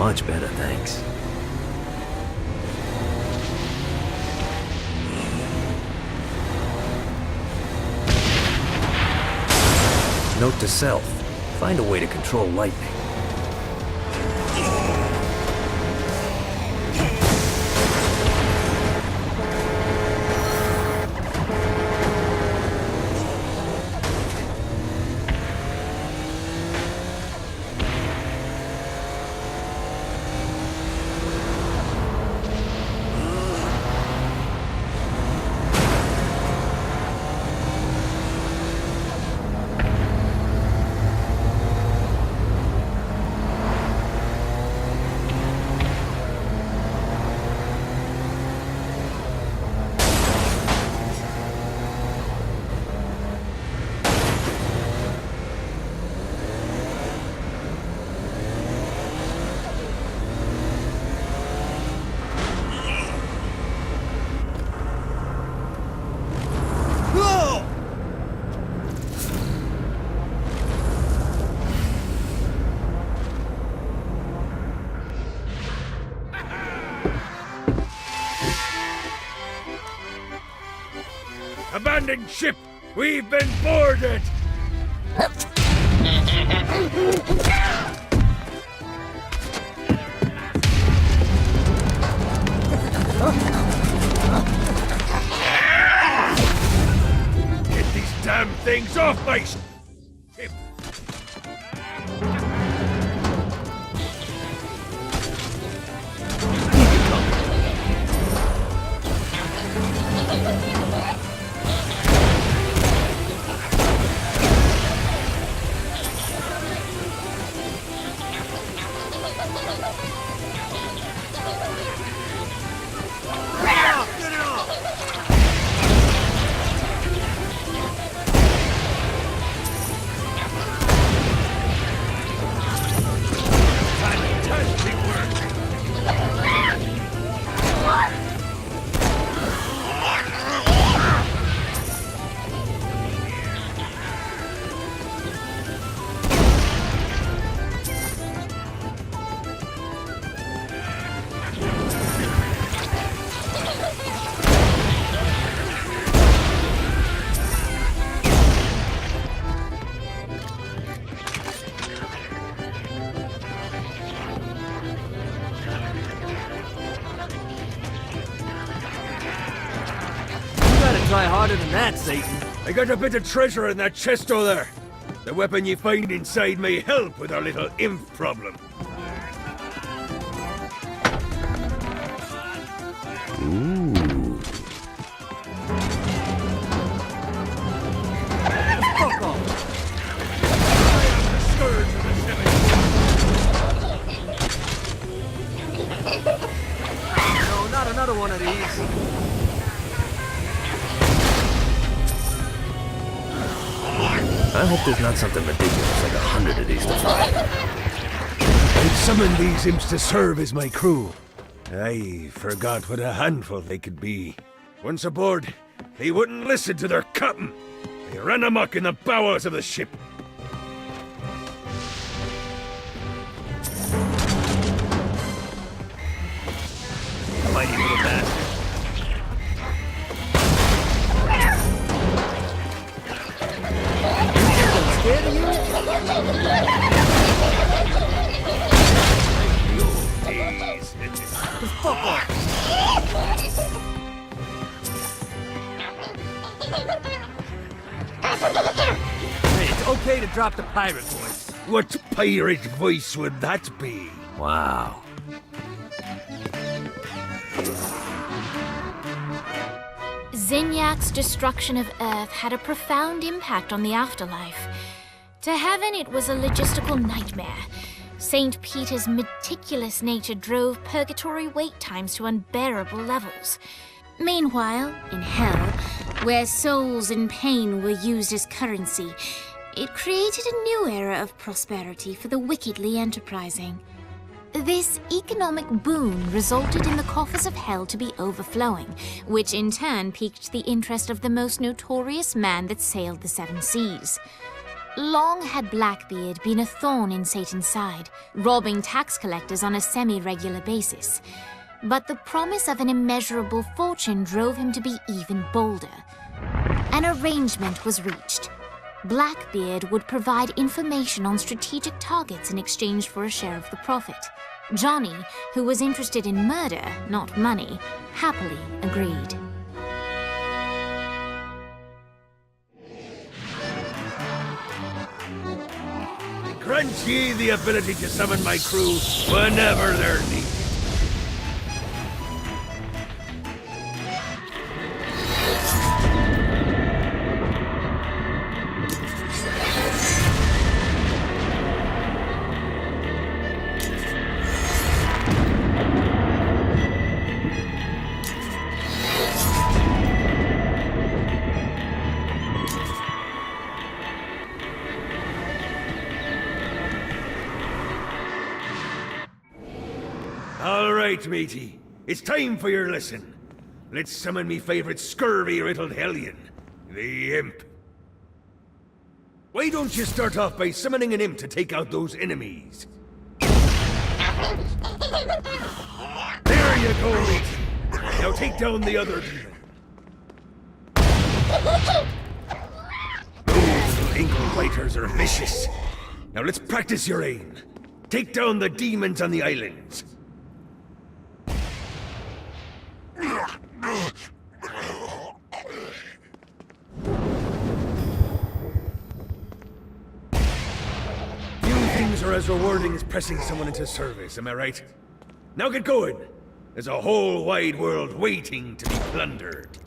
Much better, thanks. Note to self, find a way to control lightning. Abandoned ship! We've been boarded! Get these damn things off my ship! Try harder than that, Satan. I got a bit of treasure in that chest over there. The weapon you find inside may help with our little imp problem. Ooh. Fuck off! I am the scourge of the seven. No, not another one of these. I hope there's not something ridiculous like 100 of these to find. I summoned these imps to serve as my crew. I forgot what a handful they could be. Once aboard, they wouldn't listen to their captain. They ran amok in the bowels of the ship. Mighty little bastard. Scared of you? Fuck off! Hey, it's okay to drop the pirate voice. What pirate voice would that be? Wow. Zinyak's destruction of Earth had a profound impact on the afterlife. To heaven, it was a logistical nightmare. St. Peter's meticulous nature drove purgatory wait times to unbearable levels. Meanwhile, in hell, where souls in pain were used as currency, it created a new era of prosperity for the wickedly enterprising. This economic boon resulted in the coffers of hell to be overflowing, which in turn piqued the interest of the most notorious man that sailed the seven seas. Long had Blackbeard been a thorn in Satan's side, robbing tax collectors on a semi-regular basis. But the promise of an immeasurable fortune drove him to be even bolder. An arrangement was reached. Blackbeard would provide information on strategic targets in exchange for a share of the profit. Johnny, who was interested in murder, not money, happily agreed. Grant ye the ability to summon my crew whenever they're needed. All right, matey. It's time for your lesson. Let's summon me favorite scurvy-riddled hellion, the Imp. Why don't you start off by summoning an Imp to take out those enemies? There you go, matey. Now take down the other demon. Those little ankle biters are vicious. Now let's practice your aim. Take down the demons on the islands. Few things are as rewarding as pressing someone into service, am I right? Now get going! There's a whole wide world waiting to be plundered.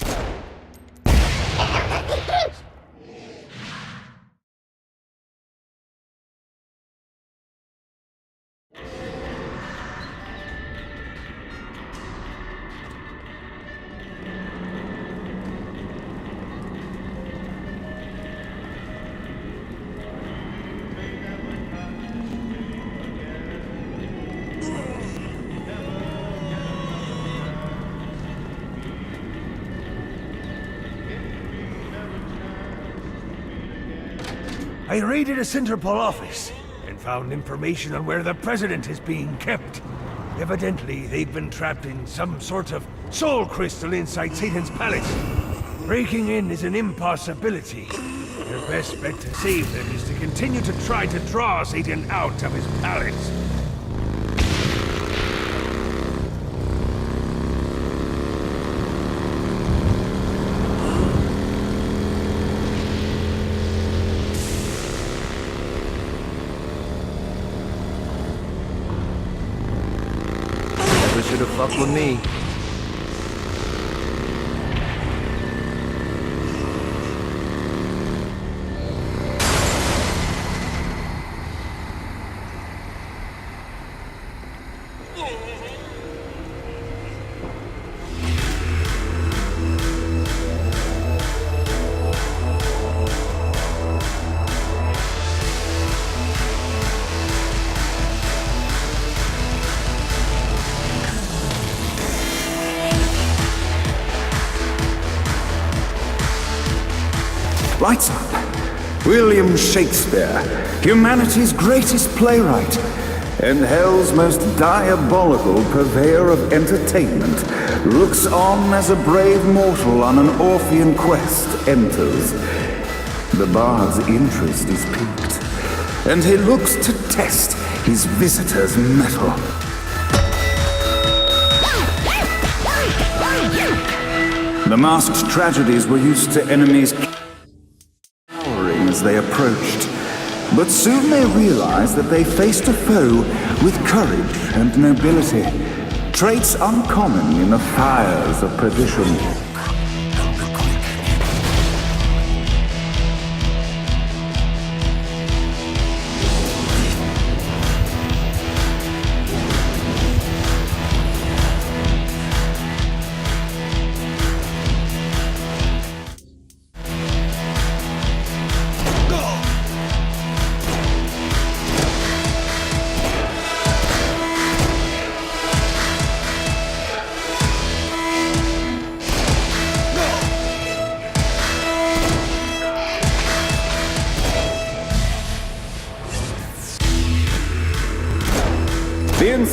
I raided a Centerpol office and found information on where the President is being kept. Evidently, they've been trapped in some sort of soul crystal inside Satan's palace. Breaking in is an impossibility. Your best bet to save them is to continue to try to draw Satan out of his palace. Should have fucked with me. Lights up. William Shakespeare, humanity's greatest playwright, and hell's most diabolical purveyor of entertainment, looks on as a brave mortal on an Orphean quest enters. The bard's interest is piqued, and he looks to test his visitor's mettle. The masked tragedies were used to enemies as they approached, but soon they realized that they faced a foe with courage and nobility, traits uncommon in the fires of perdition.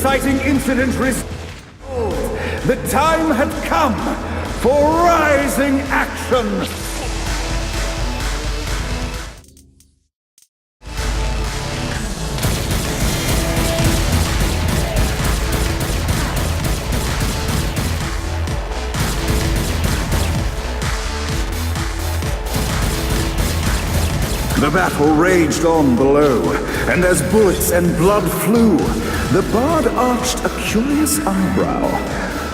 exciting incident the time had come for rising action! The battle raged on below, and as bullets and blood flew, the bard arched a curious eyebrow.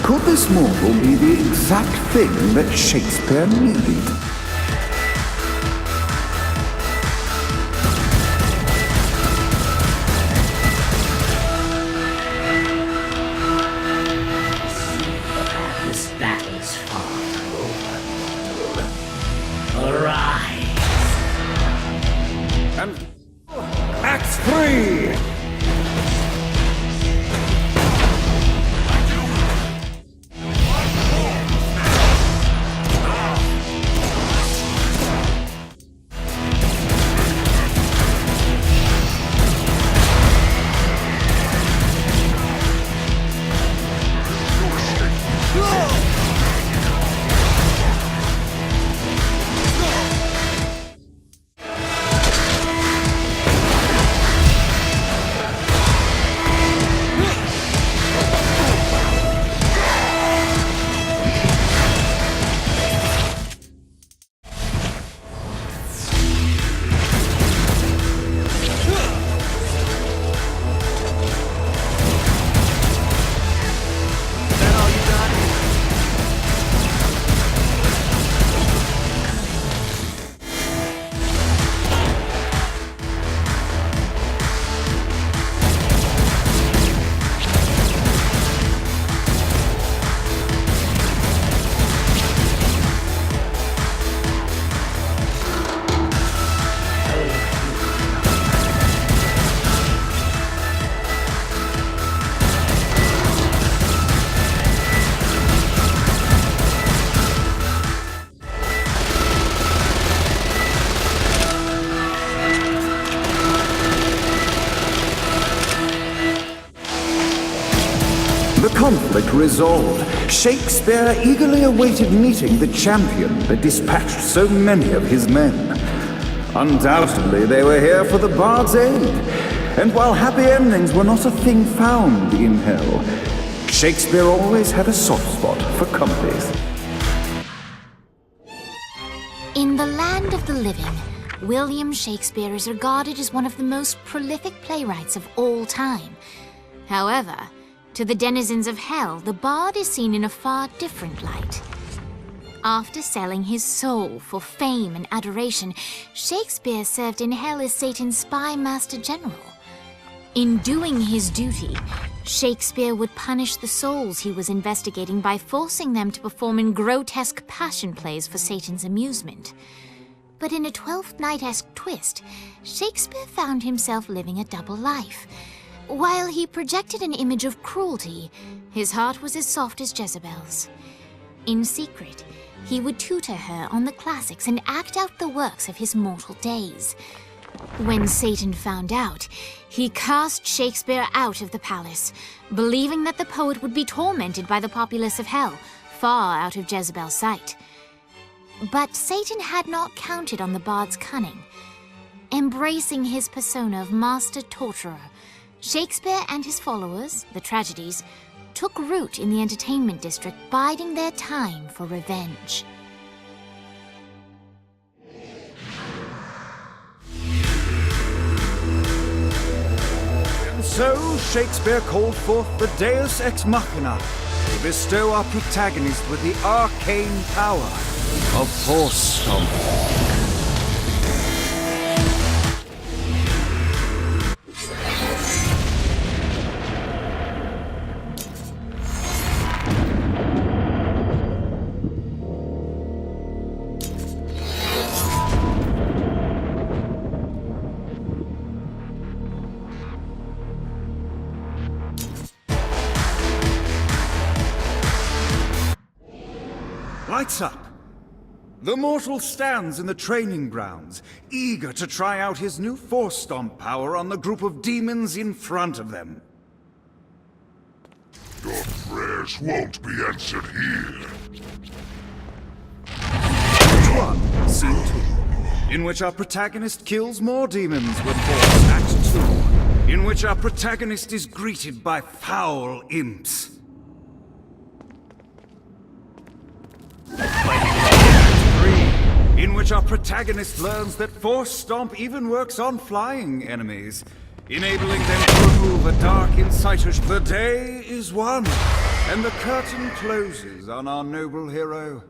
Could this mortal be the exact thing that Shakespeare needed? This battle's far from over. Arise! And Act 3! Conflict resolved, Shakespeare eagerly awaited meeting the champion that dispatched so many of his men. Undoubtedly, they were here for the bard's aid, and while happy endings were not a thing found in hell, Shakespeare always had a soft spot for comedies. In the land of the living, William Shakespeare is regarded as one of the most prolific playwrights of all time. However, to the denizens of hell, the bard is seen in a far different light. After selling his soul for fame and adoration, Shakespeare served in hell as Satan's spy master general. In doing his duty, Shakespeare would punish the souls he was investigating by forcing them to perform in grotesque passion plays for Satan's amusement. But in a Twelfth Night-esque twist, Shakespeare found himself living a double life. While he projected an image of cruelty, his heart was as soft as Jezebel's. In secret, he would tutor her on the classics and act out the works of his mortal days. When Satan found out, he cast Shakespeare out of the palace, believing that the poet would be tormented by the populace of hell, far out of Jezebel's sight. But Satan had not counted on the bard's cunning. Embracing his persona of master torturer, Shakespeare and his followers, the tragedies, took root in the entertainment district, biding their time for revenge. And so Shakespeare called forth the Deus Ex Machina to bestow our protagonist with the arcane power of Force Stomp. Lights up! The mortal stands in the training grounds, eager to try out his new Force Stomp power on the group of demons in front of them. Your prayers won't be answered here. Act 1, Scene 2, in which our protagonist kills more demons with force. Act 2, in which our protagonist is greeted by foul imps. Act 3, in which our protagonist learns that Force Stomp even works on flying enemies, enabling them to remove a dark inciter's. The day is won, and the curtain closes on our noble hero.